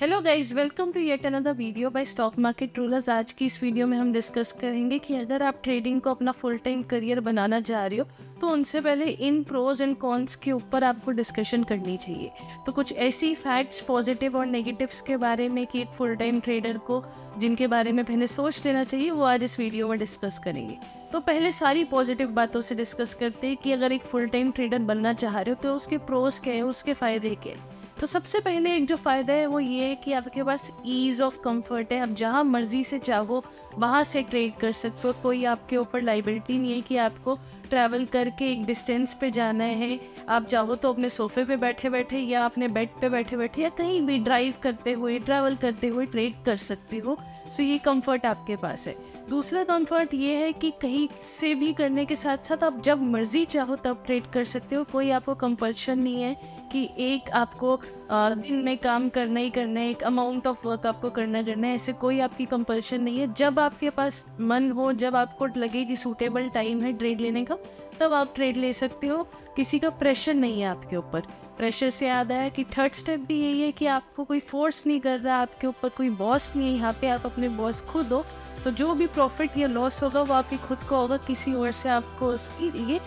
Hello guys, welcome to yet another video by stock market rulers. आज की इस video में हम डिस्कस करेंगे कि अगर आप ट्रेडिंग को अपना फुल टाइम करियर बनाना चाह रहे हो तो उनसे पहले इन प्रोज एंड कॉन्स के ऊपर आपको डिस्कशन करनी चाहिए। तो कुछ ऐसी फैक्ट्स पॉजिटिव और नेगेटिव्स के बारे में कि एक फुल टाइम ट्रेडर को जिनके बारे में पहले सोच लेना चाहिए, वो आज इस वीडियो में डिस्कस करेंगे। तो पहले सारी पॉजिटिव बातों से डिस्कस करते हैं कि अगर एक फुल टाइम ट्रेडर बनना चाह रहे हो तो उसके प्रोज क्या है, उसके फ़ायदे क्या है। तो सबसे पहले एक जो फ़ायदा है वो ये है कि आपके पास ईज़ ऑफ कंफर्ट है। आप जहाँ मर्जी से चाहो वहाँ से ट्रेड कर सकते हो। कोई आपके ऊपर लाइबिलिटी नहीं है कि आपको ट्रैवल करके एक डिस्टेंस पे जाना है। आप चाहो तो अपने सोफे पे बैठे बैठे या अपने बेड पे बैठे बैठे या कहीं भी ड्राइव करते हुए ट्रैवल करते हुए ट्रेड कर सकते हो। सो ये कंफर्ट आपके पास है। दूसरा कंफर्ट ये है कि कहीं से भी करने के साथ साथ आप जब मर्जी चाहो तब ट्रेड कर सकते हो। कोई आपको कंपल्शन नहीं है कि एक आपको दिन में काम करना ही करना है, एक अमाउंट ऑफ वर्क आपको करना है। ऐसे कोई आपकी कंपल्शन नहीं है। जब आपके पास मन हो, जब आपको लगे कि सूटेबल टाइम है ट्रेड लेने का, तब आप ट्रेड ले सकते हो। किसी का प्रेशर नहीं है आपके ऊपर। प्रेशर से याद आया कि थर्ड स्टेप भी यही है कि आपको कोई फोर्स नहीं कर रहा, आपके ऊपर कोई बॉस नहीं है। यहाँ पे आप अपने बॉस खुद हो, तो जो भी प्रॉफिट या लॉस होगा वो आपकी खुद का होगा। किसी और से आपको उसके लिए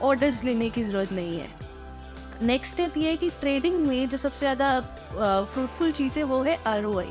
ऑर्डर्स लेने की ज़रूरत नहीं है। नेक्स्ट स्टेप ये है कि ट्रेडिंग में जो सबसे ज़्यादा फ्रूटफुल चीज़ है वो है ROI।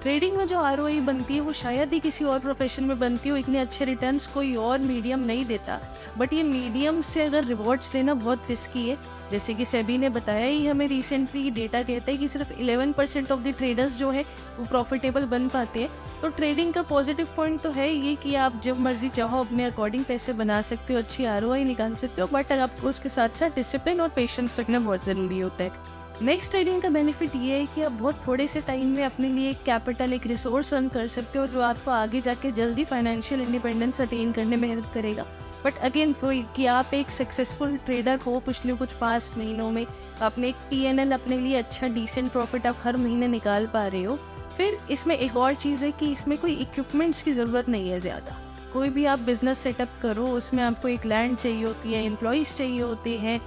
ट्रेडिंग में जो ROI बनती है वो शायद ही किसी और प्रोफेशन में बनती हो। इतने अच्छे रिटर्न्स कोई और मीडियम नहीं देता, बट ये मीडियम से अगर रिवॉर्ड्स लेना बहुत रिस्की है। जैसे कि सेबी ने बताया ही हमें रिसेंटली, डेटा कहता है कि सिर्फ 11% ऑफ द ट्रेडर्स जो है वो प्रॉफिटेबल बन पाते हैं। तो ट्रेडिंग का पॉजिटिव पॉइंट तो है ये कि आप जब मर्जी चाहो अपने अकॉर्डिंग पैसे बना सकते हो, अच्छी ROI निकाल सकते हो, बट आपको उसके साथ साथ डिसिप्लिन और पेशेंस रखना बहुत ज़रूरी होता है। नेक्स्ट ट्रेडिंग का बेनिफिट ये है कि आप बहुत थोड़े से टाइम में अपने लिए एक कैपिटल, एक रिसोर्स अर्न कर सकते हो जो आपको आगे जाके जल्दी फाइनेंशियल इंडिपेंडेंस अटेन करने में हेल्प करेगा। बट अगेन कि आप एक सक्सेसफुल ट्रेडर हो पिछले कुछ 5 महीनों में, आपने एक PNL अपने लिए अच्छा डिसेंट प्रॉफिट आप हर महीने निकाल पा रहे हो। फिर इसमें एक और चीज़ है कि इसमें कोई इक्विपमेंट्स की ज़रूरत नहीं है ज़्यादा। कोई भी आप बिज़नेस सेटअप करो, उसमें आपको एक लैंड चाहिए होती है, एम्प्लॉयज़ चाहिए होते हैं,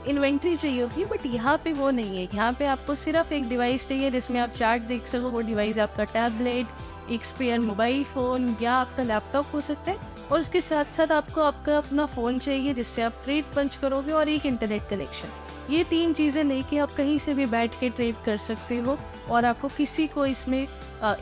इन्वेंट्री चाहिए होती है। बट यहाँ पे वो नहीं है। यहाँ पे आपको सिर्फ एक डिवाइस चाहिए जिसमें आप चार्ट देख सको। वो डिवाइस आपका टैबलेट, एक स्पेयर मोबाइल फ़ोन या आपका लैपटॉप हो सकता है। और उसके साथ साथ आपको आपका अपना फ़ोन चाहिए जिससे आप ट्रेड पंच करोगे, और एक इंटरनेट कनेक्शन। ये 3 चीज़ें लेके आप कहीं से भी बैठ के ट्रेड कर सकते हो और आपको किसी को इसमें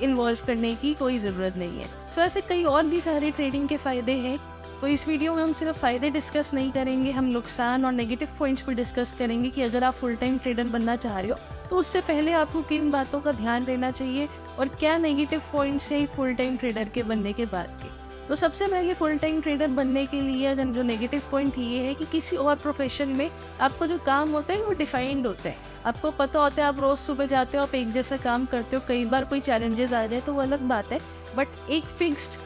इन्वॉल्व करने की कोई ज़रूरत नहीं है। सो ऐसे कई और भी सारे ट्रेडिंग के फ़ायदे हैं। तो इस वीडियो में हम सिर्फ फ़ायदे डिस्कस नहीं करेंगे, हम नुकसान और नेगेटिव पॉइंट्स भी डिस्कस करेंगे कि अगर आप फुल टाइम ट्रेडर बनना चाह रहे हो तो उससे पहले आपको किन बातों का ध्यान देना चाहिए और क्या नेगेटिव पॉइंट्स हैं फुल टाइम ट्रेडर के बनने के बाद के। तो सबसे पहले फुल टाइम ट्रेडर बनने के लिए अगर जो नेगेटिव पॉइंट ये है कि किसी और प्रोफेशन में आपको जो काम होता है वो डिफाइंड होता है। आपको पता होता है, आप रोज़ सुबह जाते हो, आप एक जैसा काम करते हो। कई बार कोई चैलेंजेस आ जाए तो वो अलग बात है, बट एक फिक्स्ड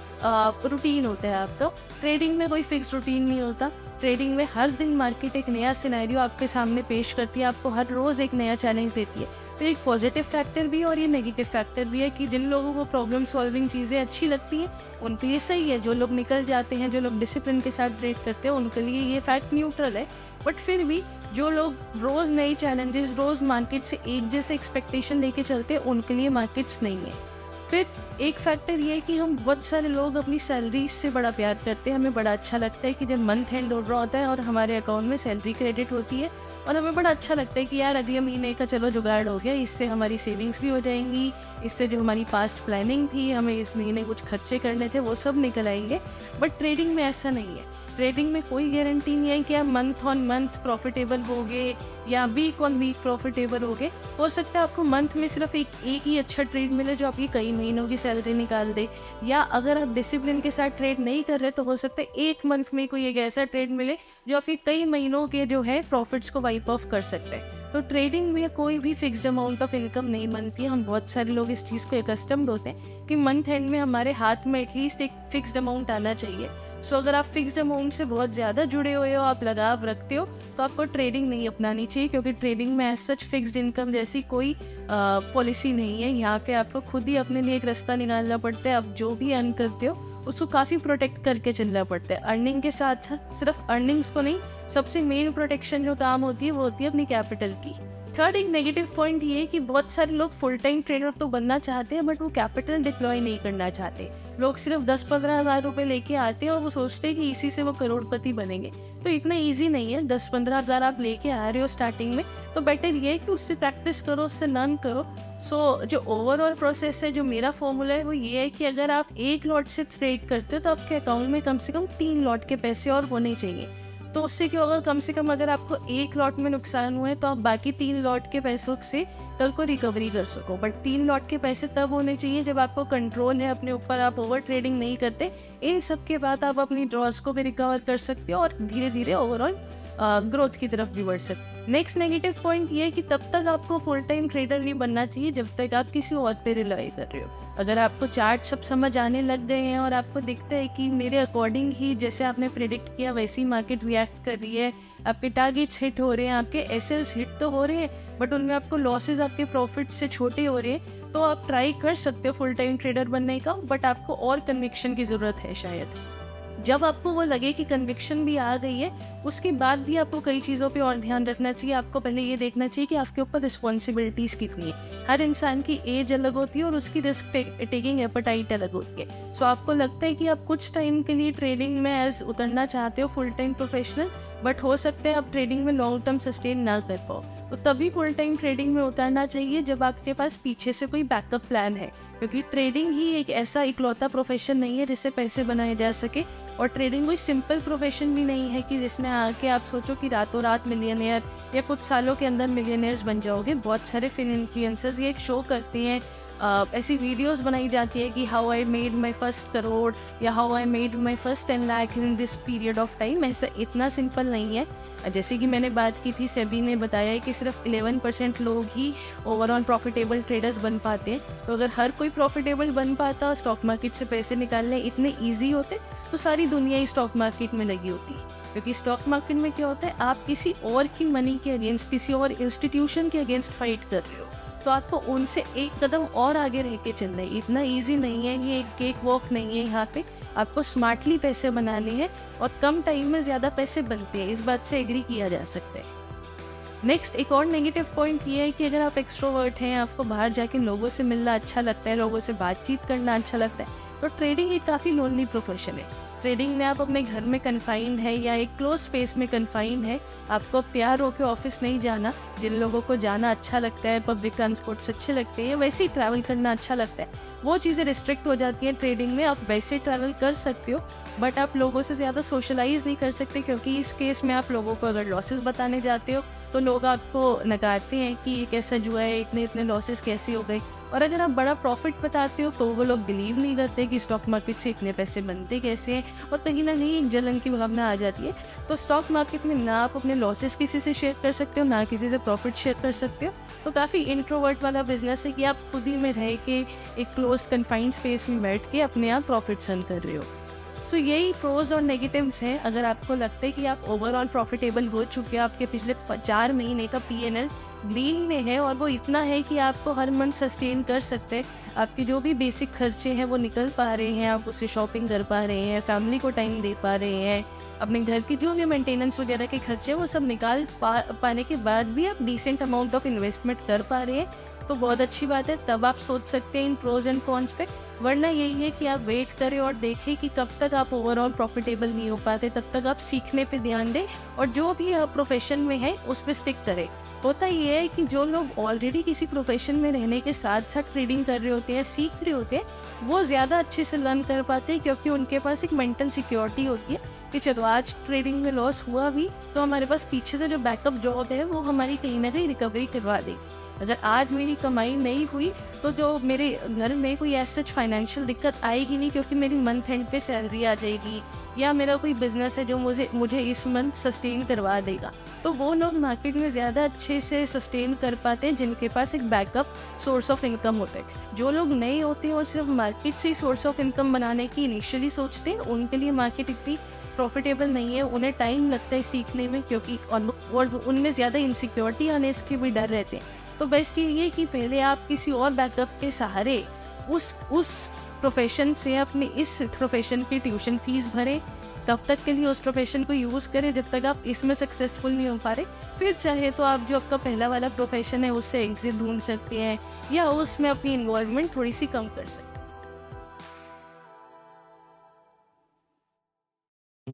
रूटीन होता है आपका। ट्रेडिंग में कोई फिक्स रूटीन नहीं होता। ट्रेडिंग में हर दिन मार्केट एक नया सिनेरियो आपके सामने पेश करती है, आपको हर रोज़ एक नया चैलेंज देती है। तो एक पॉजिटिव फैक्टर भी है और ये नेगेटिव फैक्टर भी है कि जिन लोगों को प्रॉब्लम सॉल्विंग चीज़ें अच्छी लगती हैं उनके लिए सही है। जो लोग निकल जाते हैं, जो लोग डिसिप्लिन के साथ ट्रेड करते हैं, उनके लिए ये फैक्ट न्यूट्रल है। बट फिर भी जो लोग रोज़ नई चैलेंजेस, रोज़ मार्केट से एक जैसे एक्सपेक्टेशन लेके चलते हैं, उनके लिए मार्केट्स नहीं है। फिर एक फैक्टर ये है कि हम बहुत सारे लोग अपनी सैलरी से बड़ा प्यार करते हैं। हमें बड़ा अच्छा लगता है कि जब मंथ एंड हो रहा होता है और हमारे अकाउंट में सैलरी क्रेडिट होती है, और हमें बड़ा अच्छा लगता है कि यार अगले महीने का चलो जुगाड़ हो गया, इससे हमारी सेविंग्स भी हो जाएंगी, इससे जो हमारी पास्ट प्लानिंग थी, हमें इस महीने कुछ खर्चे करने थे, वो सब निकल आएंगे। बट ट्रेडिंग में ऐसा नहीं है। ट्रेडिंग में कोई गारंटी नहीं है कि आप मंथ ऑन मंथ प्रॉफिटेबल होगे या वीक ऑन वीक प्रॉफिटेबल होगे। हो सकता है आपको मंथ में सिर्फ एक ही अच्छा ट्रेड मिले जो आपकी कई महीनों की सैलरी निकाल दे, या अगर आप डिसिप्लिन के साथ ट्रेड नहीं कर रहे तो हो सकता है एक मंथ में कोई एक ऐसा ट्रेड मिले जो आपकी कई महीनों के जो है प्रॉफिट्स को वाइप ऑफ कर सकते हैं। तो ट्रेडिंग में कोई भी फिक्स्ड अमाउंट ऑफ इनकम नहीं बनती है। हम बहुत सारे लोग इस चीज़ को एकस्टम्ड होते हैं कि मंथ एंड में हमारे हाथ में एटलीस्ट एक फिक्स्ड अमाउंट आना चाहिए। सो अगर आप फिक्स्ड अमाउंट से बहुत ज़्यादा जुड़े हुए हो, आप लगाव रखते हो, तो आपको ट्रेडिंग नहीं अपनानी चाहिए, क्योंकि ट्रेडिंग में एज सच फिक्स्ड इनकम जैसी कोई पॉलिसी नहीं है। यहाँ पे आपको खुद ही अपने लिए एक रास्ता निकालना पड़ता है। आप जो भी अर्न करते हो उसको काफ़ी प्रोटेक्ट करके चलना पड़ता है। अर्निंग के साथ साथ सिर्फ अर्निंग्स को नहीं, सबसे मेन प्रोटेक्शन जो काम होती है वो होती है अपनी कैपिटल की। थर्ड एक नेगेटिव पॉइंट ये है कि बहुत सारे लोग फुल टाइम ट्रेडर तो बनना चाहते हैं, बट वो कैपिटल डिप्लॉय नहीं करना चाहते। लोग सिर्फ 10-15 हज़ार रुपये लेके आते हैं और वो सोचते हैं कि इसी से वो करोड़पति बनेंगे। तो इतना ईजी नहीं है। 10-15 हज़ार आप लेके आ रहे हो स्टार्टिंग में, तो बेटर ये है कि उससे प्रैक्टिस करो, उससे लर्न करो। सो जो ओवरऑल प्रोसेस है, जो मेरा फॉर्मूला है, वो ये है कि अगर आप एक लॉट से ट्रेड करते हो तो आपके अकाउंट में कम से कम 3 लॉट के पैसे और होने चाहिए। तो उससे क्या होगा, कम से कम अगर आपको एक लॉट में नुकसान हुआ है तो आप बाकी 3 लॉट के पैसों से कल को रिकवरी कर सको। बट 3 लॉट के पैसे तब होने चाहिए जब आपको कंट्रोल है अपने ऊपर, आप ओवर ट्रेडिंग नहीं करते। इन सब के बाद आप अपनी ड्रॉस को भी रिकवर कर सकते हो और धीरे धीरे ओवरऑल ग्रोथ की तरफ भी बढ़ सकते हो। नेक्स्ट नेगेटिव पॉइंट ये है कि तब तक आपको फुल टाइम ट्रेडर नहीं बनना चाहिए जब तक आप किसी और पे रिलाई कर रहे हो। अगर आपको चार्ट सब समझ आने लग गए हैं और आपको दिखता है कि मेरे अकॉर्डिंग ही जैसे आपने प्रेडिक्ट किया वैसे ही मार्केट रिएक्ट कर रही है, आपके टारगेट्स हिट हो रहे हैं, आपके एसएल्स हिट तो हो रहे हैं बट उनमें आपको लॉसेज आपके प्रॉफिट से छोटे हो रहे हैं, तो आप ट्राई कर सकते हो फुल टाइम ट्रेडर बनने का। बट आपको और कन्विक्शन की ज़रूरत है शायद। जब आपको वो लगे कि कन्विक्शन भी आ गई है, उसके बाद भी आपको कई चीज़ों पे और ध्यान रखना चाहिए। आपको पहले ये देखना चाहिए कि आपके ऊपर रिस्पॉन्सिबिलिटीज़ कितनी है। हर इंसान की एज अलग होती है और उसकी रिस्क टेकिंग एपेटाइट अलग होती है। सो आपको लगता है कि आप कुछ टाइम के लिए ट्रेडिंग में एज उतरना चाहते हो फुल टाइम प्रोफेशनल, बट हो सकता है आप ट्रेडिंग में लॉन्ग टर्म सस्टेन ना कर पाओ, तो तभी फुल टाइम ट्रेडिंग में उतरना चाहिए जब आपके पास पीछे से कोई बैकअप प्लान है। क्योंकि ट्रेडिंग ही एक ऐसा इकलौता प्रोफेशन नहीं है जिससे पैसे बनाए जा सके, और ट्रेडिंग कोई सिंपल प्रोफेशन भी नहीं है कि जिसमें आके आप सोचो कि रातों रात मिलियनेयर या कुछ सालों के अंदर मिलियनेयर्स बन जाओगे। बहुत सारे इन्फ्लुएंसर्स ये एक शो करते हैं, ऐसी वीडियोस बनाई जाती है कि how I made my first crore या how I made my first 10 lakh in this period of time. ऐसा इतना सिंपल नहीं है। जैसे कि मैंने बात की थी, सेबी ने बताया है कि सिर्फ 11% लोग ही ओवरऑल प्रॉफिटेबल ट्रेडर्स बन पाते हैं। तो अगर हर कोई प्रॉफिटेबल बन पाता, स्टॉक मार्केट से पैसे निकालने इतने ईजी होते, तो सारी दुनिया ही स्टॉक मार्केट में लगी होती। क्योंकि स्टॉक मार्केट में क्या होता है, आप किसी और की मनी के अगेंस्ट, किसी और इंस्टीट्यूशन के अगेंस्ट फाइट कर रहे हो, तो आपको उनसे एक कदम और आगे रह के चलना है। इतना इजी नहीं है, ये एक केक वॉक नहीं है। यहाँ पे आपको स्मार्टली पैसे बनाने हैं और कम टाइम में ज़्यादा पैसे बनते हैं, इस बात से एग्री किया जा सकता है। नेक्स्ट एक और नेगेटिव पॉइंट ये है कि अगर आप एक्सट्रोवर्ट हैं, आपको बाहर जाके लोगों से मिलना अच्छा लगता है, लोगों से बातचीत करना अच्छा लगता है, तो ट्रेडिंग एक काफ़ी लोनली प्रोफेशन है। ट्रेडिंग में आप अपने घर में कन्फाइंड है या एक क्लोज स्पेस में कन्फाइंड है। आपको अब तैयार होकर ऑफिस नहीं जाना। जिन लोगों को जाना अच्छा लगता है, पब्लिक ट्रांसपोर्ट्स अच्छे लगते हैं, वैसे ही ट्रैवल करना अच्छा लगता है, वो चीज़ें रिस्ट्रिक्ट हो जाती हैं ट्रेडिंग में। आप वैसे ट्रैवल कर सकते हो बट आप लोगों से ज़्यादा सोशलाइज नहीं कर सकते, क्योंकि इस केस में आप लोगों को अगर लॉसेस बताने जाते हो तो लोग आपको नकारते हैं कि ये कैसा जुआ है, इतने इतने लॉसेस कैसे हो गए। और अगर आप बड़ा प्रॉफिट बताते हो तो वो लोग बिलीव नहीं करते कि स्टॉक मार्केट से इतने पैसे बनते कैसे हैं, और कहीं ना कहीं एक जलन की भावना आ जाती है। तो स्टॉक मार्केट में ना आप अपने लॉसेस किसी से शेयर कर सकते हो, ना किसी से प्रॉफिट शेयर कर सकते हो। तो काफ़ी इंट्रोवर्ट वाला बिजनेस है कि आप खुद ही में रह के एक क्लोज कन्फाइंड स्पेस में बैठ के अपने आप प्रॉफिट अर्न कर रहे हो। सो यही प्रोज और नेगेटिव्स हैं। अगर आपको लगता है कि आप ओवरऑल प्रॉफिटेबल हो चुके हो, आपके पिछले 4 महीने का PNL ग्रीन में है और वो इतना है कि आपको हर मंथ सस्टेन कर सकते हैं, आपके जो भी बेसिक खर्चे हैं वो निकल पा रहे हैं, आप उससे शॉपिंग कर पा रहे हैं, फैमिली को टाइम दे पा रहे हैं, अपने घर की जो भी मेंटेनेंस वगैरह के खर्चे हैं वो सब निकाल पाने के बाद भी आप डिसेंट अमाउंट ऑफ इन्वेस्टमेंट कर पा रहे हैं, तो बहुत अच्छी बात है। तब आप सोच सकते हैं इन प्रोज एंड कॉन्स पे। वरना यही है कि आप वेट करें और देखें कि कब तक आप ओवरऑल प्रॉफिटेबल नहीं हो पाते, तब तक आप सीखने पे ध्यान दें और जो भी आप प्रोफेशन में है उस पर स्टिक करें। होता ये है कि जो लोग ऑलरेडी किसी प्रोफेशन में रहने के साथ साथ ट्रेडिंग कर रहे होते हैं, सीख रहे होते हैं, वो ज़्यादा अच्छे से लर्न कर पाते हैं, क्योंकि उनके पास एक मेंटल सिक्योरिटी होती है कि चलो आज ट्रेडिंग में लॉस हुआ भी तो हमारे पास पीछे से जो बैकअप जॉब है वो हमारी कहीं ना कहीं रिकवरी करवा देगी। अगर आज मेरी कमाई नहीं हुई तो जो मेरे घर में कोई ऐसा फाइनेंशियल दिक्कत आएगी नहीं, क्योंकि मेरी मंथ एंड पे सैलरी आ जाएगी, या मेरा कोई बिजनेस है जो मुझे इस मंथ सस्टेन करवा देगा। तो वो लोग मार्केट में ज़्यादा अच्छे से सस्टेन कर पाते हैं जिनके पास एक बैकअप सोर्स ऑफ इनकम होता है। जो लोग नहीं होते और सिर्फ मार्केट से ही सोर्स ऑफ इनकम बनाने की इनिशियली सोचते हैं, उनके लिए मार्केट इतनी प्रॉफिटेबल नहीं है। उन्हें टाइम लगता है सीखने में, क्योंकि और उनमें ज़्यादा इनसिक्योरिटी आने के भी डर रहते हैं। तो बेस्ट ये है कि पहले आप किसी और बैकअप के सहारे उस प्रोफेशन से अपनी इस प्रोफेशन की ट्यूशन फीस भरें, तब तक के लिए उस प्रोफेशन को यूज़ करें जब तक आप इसमें सक्सेसफुल नहीं हो पा रहे। फिर चाहे तो आप जो आपका पहला वाला प्रोफेशन है उससे एग्जिट ढूंढ सकते हैं या उसमें अपनी इन्वॉल्वमेंट थोड़ी सी कम कर सकते हैं।